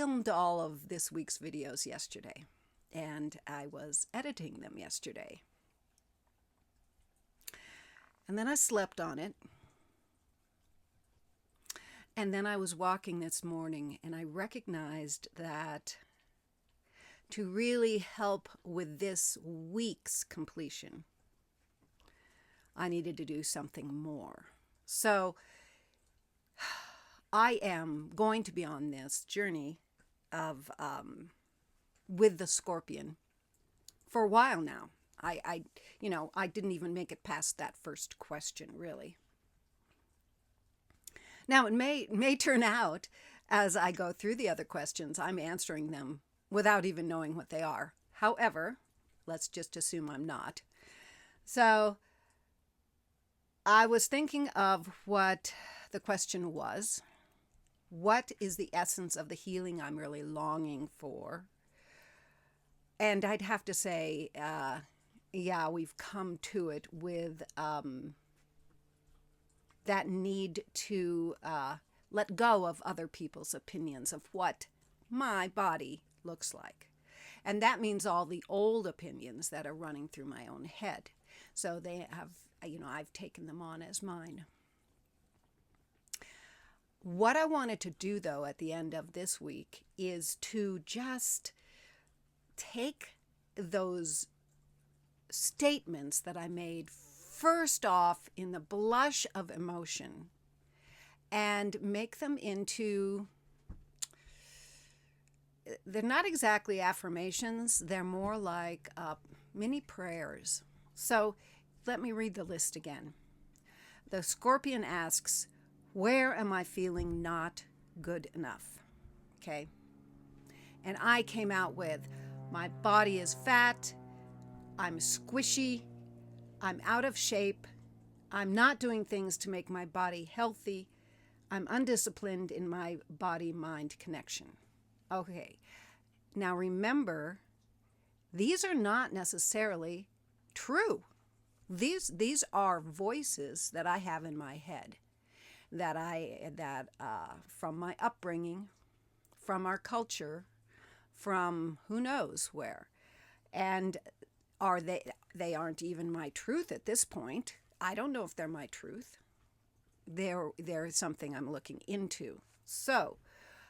filmed all of this week's videos yesterday, and I was editing them yesterday. And then I slept on it. And then I was walking this morning, and I recognized that to really help with this week's completion, I needed to do something more. So I am going to be on this journey of with the scorpion for a while now. I didn't even make it past that first question, really. Now, it may turn out, as I go through the other questions, I'm answering them without even knowing what they are. However, let's just assume I'm not. So I was thinking of what the question was. What is the essence of the healing I'm really longing for? And I'd have to say, we've come to it with that need to let go of other people's opinions of what my body looks like. And that means all the old opinions that are running through my own head. So they have, I've taken them on as mine. What I wanted to do, though, at the end of this week is to just take those statements that I made first off in the blush of emotion and make them into, they're not exactly affirmations, they're more like mini prayers. So let me read the list again. The scorpion asks, where am I feeling not good enough? Okay. And I came out with, my body is fat, I'm squishy, I'm out of shape, I'm not doing things to make my body healthy, I'm undisciplined in my body-mind connection. Okay, now remember, these are not necessarily true. These are voices that I have in my head, that from my upbringing, from our culture, from who knows where, and they aren't even my truth at this point. I don't know if they're my truth. They're something I'm looking into. So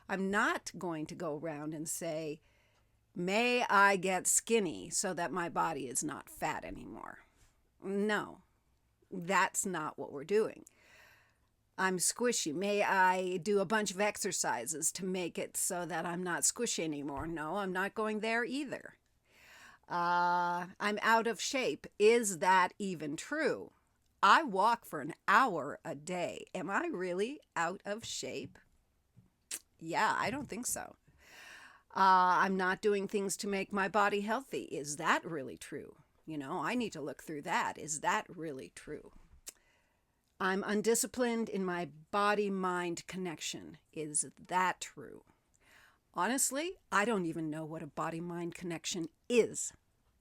I'm not going to go around and say, may I get skinny so that my body is not fat anymore. No, that's not what we're doing. I'm squishy. May I do a bunch of exercises to make it so that I'm not squishy anymore? No, I'm not going there either. I'm out of shape. Is that even true? I walk for an hour a day. Am I really out of shape? Yeah, I don't think so. I'm not doing things to make my body healthy. Is that really true? I need to look through that. Is that really true? I'm undisciplined in my body-mind connection. Is that true? Honestly, I don't even know what a body-mind connection is.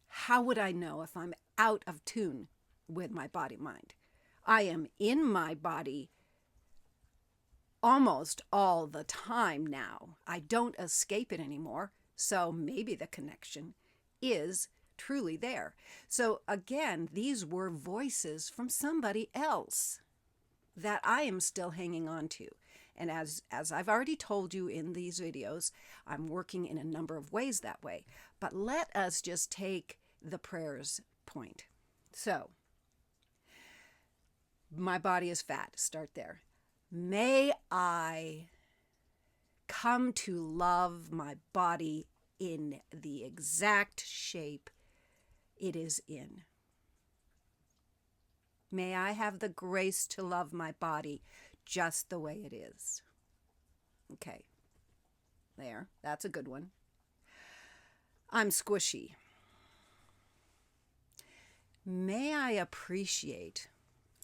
How would I know if I'm out of tune with my body-mind? I am in my body almost all the time now. I don't escape it anymore, so maybe the connection is truly there. So again, these were voices from somebody else that I am still hanging on to. And as I've already told you in these videos, I'm working in a number of ways that way. But let us just take the prayers point. So, my body is fat. Start there. May I come to love my body in the exact shape it is in. May I have the grace to love my body just the way it is. Okay. There. That's a good one. I'm squishy. May I appreciate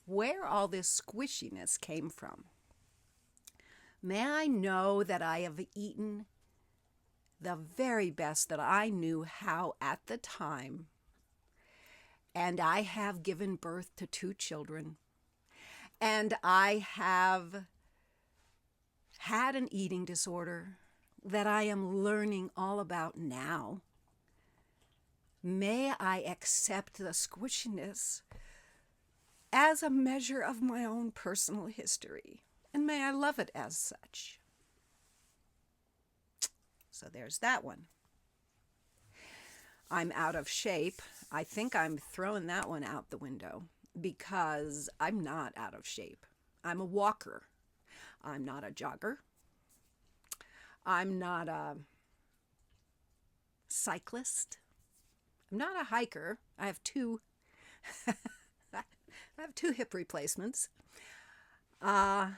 where all this squishiness came from. May I know that I have eaten the very best that I knew how at the time, and I have given birth to 2 children, and I have had an eating disorder that I am learning all about now. May I accept the squishiness as a measure of my own personal history, and may I love it as such. So there's that one. I'm out of shape. I think I'm throwing that one out the window because I'm not out of shape. I'm a walker. I'm not a jogger. I'm not a cyclist. I'm not a hiker. I have two hip replacements. I'm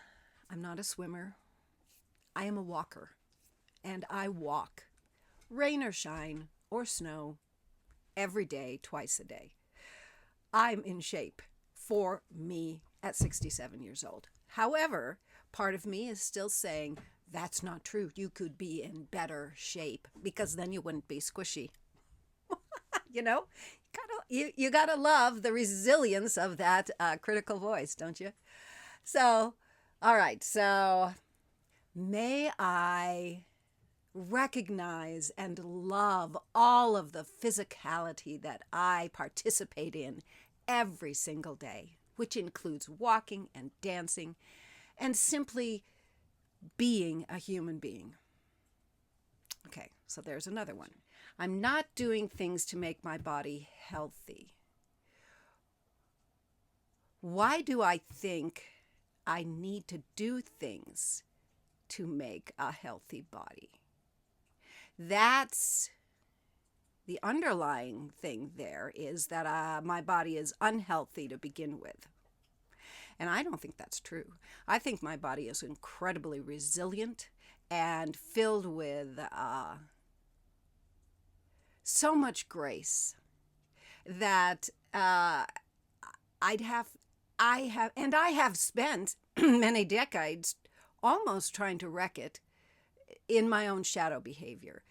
not a swimmer. I am a walker. And I walk, rain or shine or snow, every day, twice a day. I'm in shape for me at 67 years old. However, part of me is still saying, that's not true. You could be in better shape because then you wouldn't be squishy. You know, you gotta love the resilience of that critical voice, don't you? So, all right. So, may I recognize and love all of the physicality that I participate in every single day, which includes walking and dancing and simply being a human being. Okay, so there's another one. I'm not doing things to make my body healthy. Why do I think I need to do things to make a healthy body? That's the underlying thing there is that my body is unhealthy to begin with. And I don't think that's true. I think my body is incredibly resilient and filled with so much grace that I have spent many decades almost trying to wreck it in my own shadow behavior.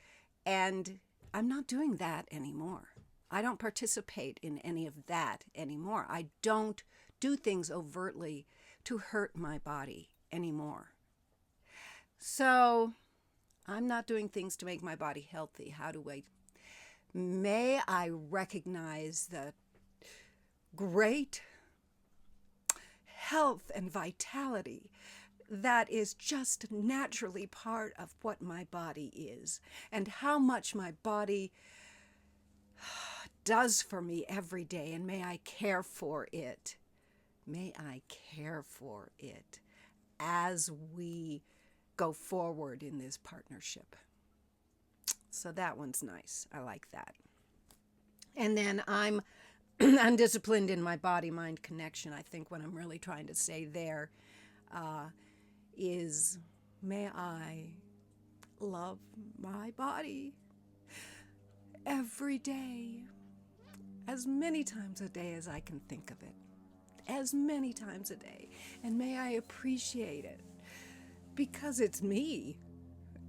And I'm not doing that anymore. I don't participate in any of that anymore. I don't do things overtly to hurt my body anymore. So I'm not doing things to make my body healthy. May I recognize the great health and vitality that is just naturally part of what my body is and how much my body does for me every day, and may I care for it. May I care for it as we go forward in this partnership. So that one's nice. I like that. And then I'm undisciplined in my body-mind connection. I think what I'm really trying to say there is, may I love my body every day, as many times a day as I can think of it, as many times a day, and may I appreciate it because it's me.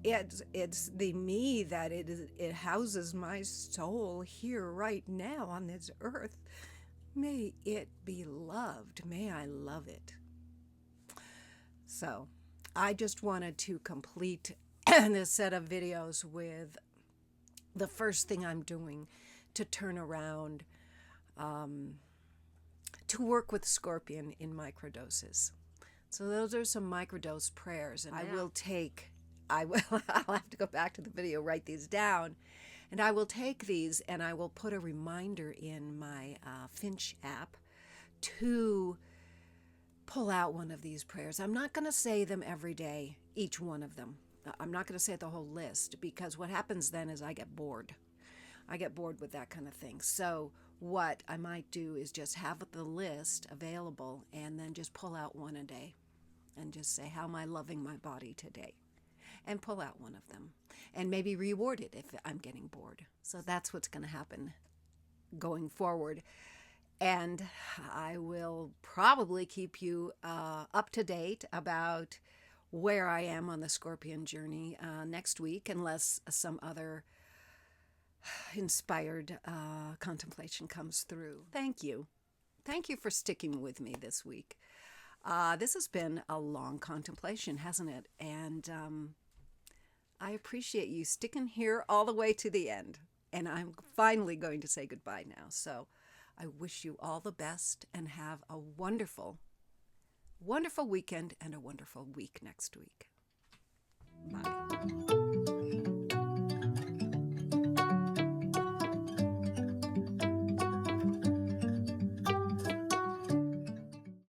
It's the me that it houses my soul here right now on this earth. May it be loved. May I love it. So I just wanted to complete this set of videos with the first thing I'm doing to turn around, to work with Scorpion in microdoses. So those are some microdose prayers, and I'll have to go back to the video, write these down, and I will take these and I will put a reminder in my Finch app to pull out one of these prayers. I'm not going to say them every day, each one of them. I'm not going to say the whole list, because what happens then is I get bored. I get bored with that kind of thing. So what I might do is just have the list available and then just pull out one a day and just say, how am I loving my body today? And pull out one of them and maybe reward it if I'm getting bored. So that's what's going to happen going forward. And I will probably keep you up to date about where I am on the Scorpion journey next week, unless some other inspired contemplation comes through. Thank you. Thank you for sticking with me this week. This has been a long contemplation, hasn't it? And I appreciate you sticking here all the way to the end. And I'm finally going to say goodbye now. So I wish you all the best and have a wonderful, wonderful weekend and a wonderful week next week. Bye.